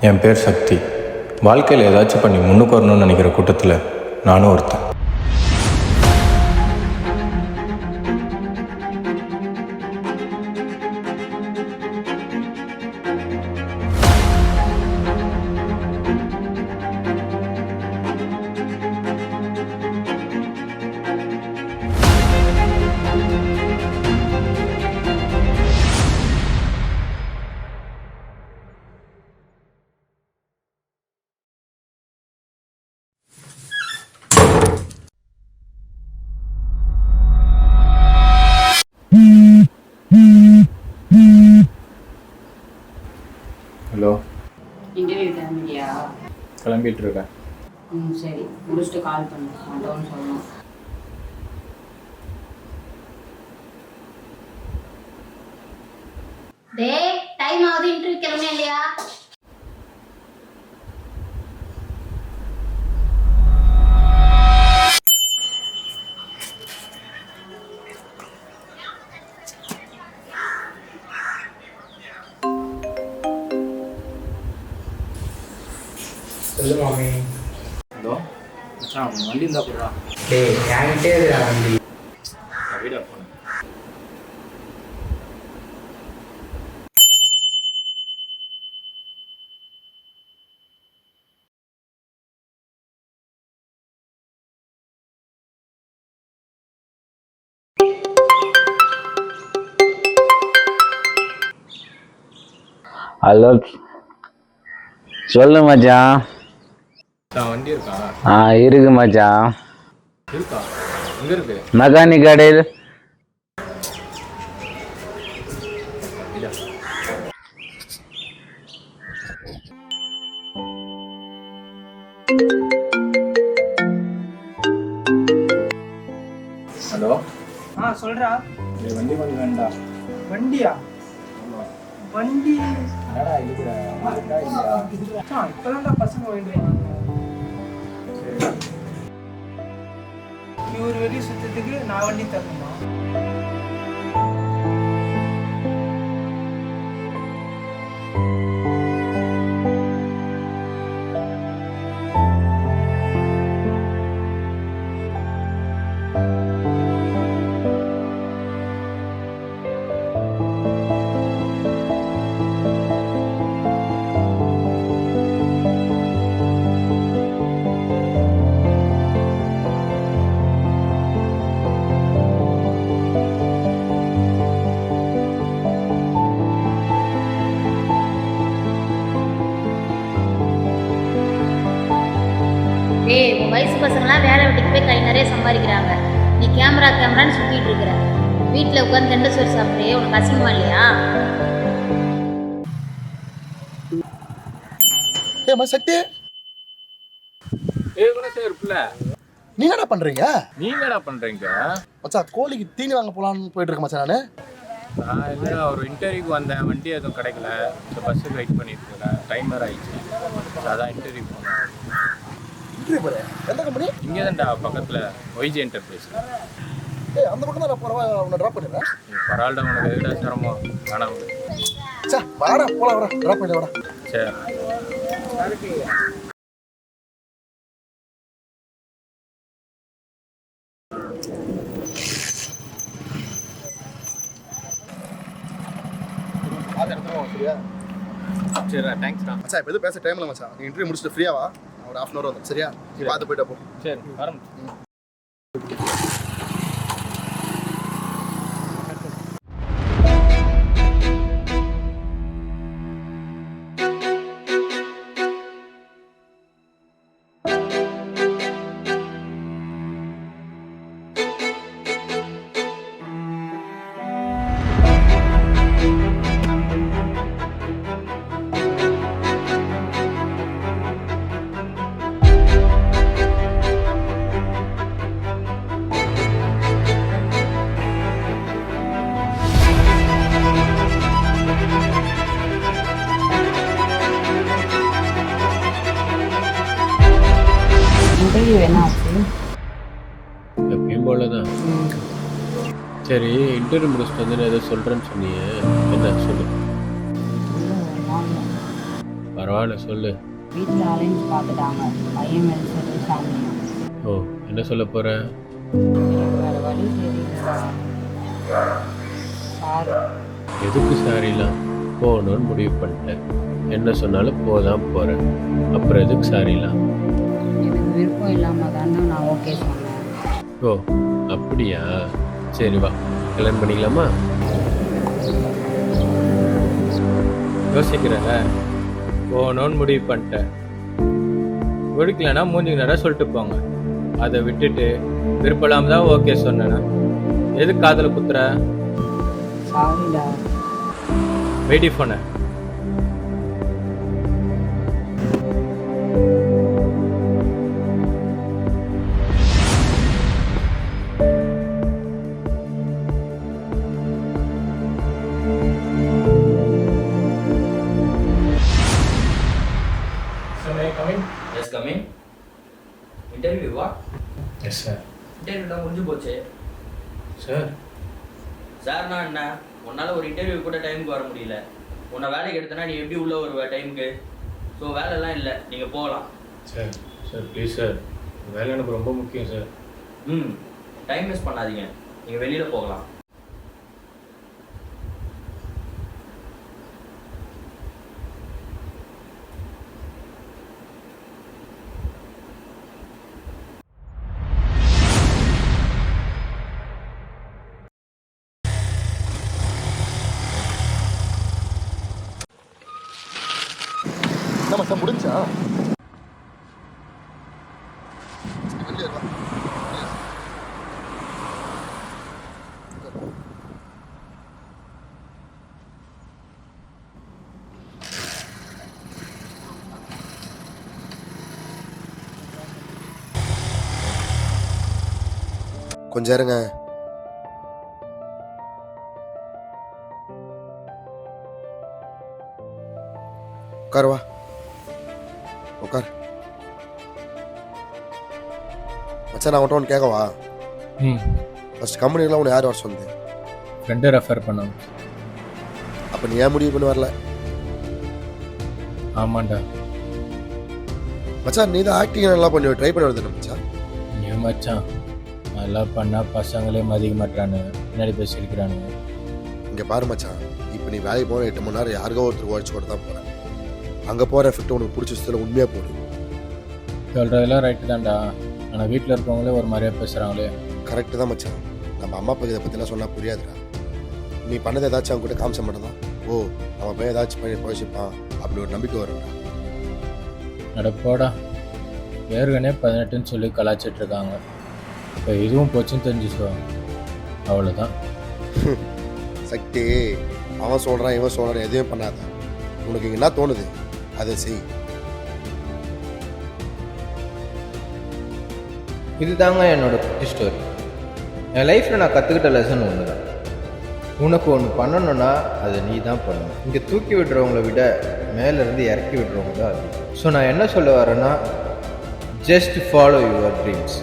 என் பேர் சக்தி. வாழ்க்கையில் ஏதாச்சும் பண்ணி முன்னுக்கு வரணும்னு நினைக்கிற கூட்டத்தில் நானும் ஒருத்தன். ஹலோ, இன்டர்வியூ கிளம்பிட்டியா? கிளம்பிட்டு இருக்கேன். சரி, முடிச்சுட்டு கால் பண்ணு. மாட்டோன்னு சொல்லணும். டேய், டைம் ஆகுது, இன்டர்வியூ கிளம்பியா இல்லையா? சொல்லு மாமி. ஹலோ மச்சான், வண்டி இருந்தா போடுறா. டேய் என்கிட்டே இருக்குடா வண்டி. வீடா போனேன். ஹலோ, சொல்லு மச்சான். வண்டி இருக்கா? இருக்கு மச்சான். இருக்கா? எங்க இருக்கு? மெக்கானிக் கடையில். ஹலோ, சொல்றா. வண்டி கொஞ்சம் வேண்டாம். வண்டியா? வண்டி என்னடா இருக்கிற இருக்கா இல்லையா? இப்பதான்டா பசங்க வேண்டுவாங்க. இவர் வெளியே சுத்தத்துக்கு நான் வண்டி தரணுமா? டேய், உன் வயசு பசங்களாம் வேலை வெட்டிக்கு போய் கை நிறைய சம்பாதிக்கிறாங்க. நீ கேமரான்னு சுற்றிட்டு இருக்கிற. வீட்டில் உட்காந்து கெண்ட சோறு சாப்பிட்றியே, உனக்கு அசிங்கமா இல்லையா? ஏமா சக்தி, சார் பிள்ள, நீங்க என்ன பண்றீங்க? நீங்க என்ன பண்றீங்க? மச்சான், கோழிக்கு தீனி வாங்க போலான்னு போயிட்டு இருக்கேன் மச்சான். நான் இல்லை, ஒரு இன்டர்வியூக்கு வந்தேன். வண்டி எதுவும் கிடைக்கல. ஸோ பஸ்ஸுக்கு வெயிட் பண்ணிட்டு இருக்கேன். டைம் வேறு ஆயிடுச்சு. ஸோ அதான் இன்டர்வியூ போனேன். இன்டர்வியூ போறேன். எந்த கம்பெனி? இங்கே தான்டா பக்கத்தில் ஒய்ஜி என்டர்பிரைஸ். அந்த பக்கம் தான் நான் போறேன். உன்னை ட்ராப் பண்ணிடுறேன். பரவாயில்ல, உனக்கு எதுடா சிரமம் வேணாம். சே, வாடா போலாம், வாடா ட்ராப் பண்ணிடு வாடா. சரி. சரியா? சரிடா, தேங்க்ஸ்டா. மச்சான், இப்போ எதுவும் பேச டைம் இல்லை மச்சான். நீ இன்டர்வியூ முடிச்சுட்டு ஃப்ரீயாவா? நான் ஒரு 1/2 வந்து சரியா? பார்த்து போயிட்டா போ. சரி, ஆரம்பிச்சு. இன்டர்வியூ என்ன ஆச்சு? எப்பயும் போல தான். சரி, இன்டர்வியூ முடிச்சுட்டு வந்து ஏதோ சொல்கிறேன்னு சொன்னீங்க, என்ன சொல்லு. பரவாயில்ல சொல்லு. வீட்டில் அலைன்ஸ் பார்த்துட்டாங்க. பையன் மேலே சொல்லி சாமியா. ஓ, என்ன சொல்ல போகிற? எனக்கு வேறு வழி தெரியல. சாரி. எதுக்கு சாரிலாம்? போகணுன்னு முடிவு பண்ணிட்டேன். என்ன சொன்னாலும் போதான் போகிறேன். அப்புறம் எதுக்கு சாரிலாம்? எனக்கு விருப்பம் இல்லாமல் தானே நான் ஓகே சொன்னேன். ஓ, அப்படியா? சரி வா, கல்யாணம் பண்ணிக்கலாமா? யோசிக்கிறேன்ல, போகணுன்னு முடிவு பண்ணிட்டேன். பிடிக்கலன்னா மூஞ்சிக்கு நேரம் சொல்லிட்டு போங்க. அதை விட்டுட்டு விருப்பம் தான் ஓகே சொன்னேன்னா எதுக்கு காதில் குத்துற? சாரிடா. வெயிட்டி போன எஸ் கமிங். இன்டர்வியூவா? Yes sir. இன்டர்வியூலாம் முடிஞ்சு போச்சு சார். சார்னா என்ன? உன்னால் ஒரு இன்டர்வியூ கூட டைமுக்கு வர முடியல. உன்னை வேலைக்கு எடுத்தனா நீ எப்படி உள்ளே வருவ டைமுக்கு? ஸோ வேலைலாம் இல்லை, நீங்கள் போகலாம். சார் சார் ப்ளீஸ் சார், வேலை எனக்கு ரொம்ப முக்கியம் சார். டைம் வேஸ்ட் பண்ணாதீங்க, நீங்கள் வெளியில் போகலாம். என்ன மச்சான் முடிஞ்சா? வெளியே வா. கொஞ்சம் இருங்க. உட்கார் வா, உட்கார். மச்சான் நான் ஒன்று கேட்கவா? ஃபர்ஸ்ட் கம்பெனிலாம் உன்னை யார் வர சொன்னது? ஃப்ரெண்டை ரெஃபர் பண்ணோம். அப்போ நீ ஏன் முடிவு பண்ணி வரல? ஆமாண்டா. மச்சான் நீ தான் ஆக்டிங் நல்லா பண்ணி ட்ரை பண்ணி வருது மச்சான். ஏன் மச்சான் நல்லா பண்ணால் பசங்களே மதிக்க மாட்டானுங்க, முன்னாடி போய் சிரிக்கிறானுங்க. இங்கே பாரு மச்சான், இப்போ நீ வேலைக்கு போகிற 8 மணி நேரம் யாருக்கோ ஒருத்தர் உழைச்சி கூட தான் போகிறேன். அங்கே போகிற எஃபெக்ட் உனக்கு பிடிச்ச விஷயத்தில் உண்மையாக போடு. சொல்கிறதெல்லாம் ரைட்டு தான்டா, ஆனால் வீட்டில் இருக்கவங்களே ஒரு மாதிரியாக பேசுகிறாங்களே. கரெக்டு தான் மச்சான். நம்ம அம்மா அப்பா இதை பற்றிலாம் சொன்னால் புரியாதுடா. நீ பண்ணது ஏதாச்சும் அவங்க கூட காமிச்ச மட்டும் தான், ஓ அவன் போய் ஏதாச்சும் பண்ணி பழச்சிப்பான் அப்படி ஒரு நம்பிக்கை வரும்டா. நடப்போடா, ஏற்கனவே 18ன்னு சொல்லி கலாச்சிட்ருக்காங்க. இப்போ இதுவும் போச்சுன்னு தெரிஞ்சுச்சோ, அவ்வளோதான். சக்தி, அவன் சொல்கிறான் இவன் சொல்கிறான் எதுவுமே பண்ணாத. உனக்கு இங்கே என்ன தோணுது அதை செய். இதுதாங்க என்னோட குட்டி ஸ்டோரி. என் லைஃப்பில் நான் கற்றுக்கிட்ட லெசன் ஒன்று தான். உனக்கு ஒன்று பண்ணணுன்னா அதை நீ தான் பண்ணணும். இங்கே தூக்கி விடுறவங்கள விட மேலேருந்து இறக்கி விடுறவங்க தான் அது. ஸோ நான் என்ன சொல்ல வரேன்னா, ஜஸ்ட் ஃபாலோ யுவர் ட்ரீம்ஸ்.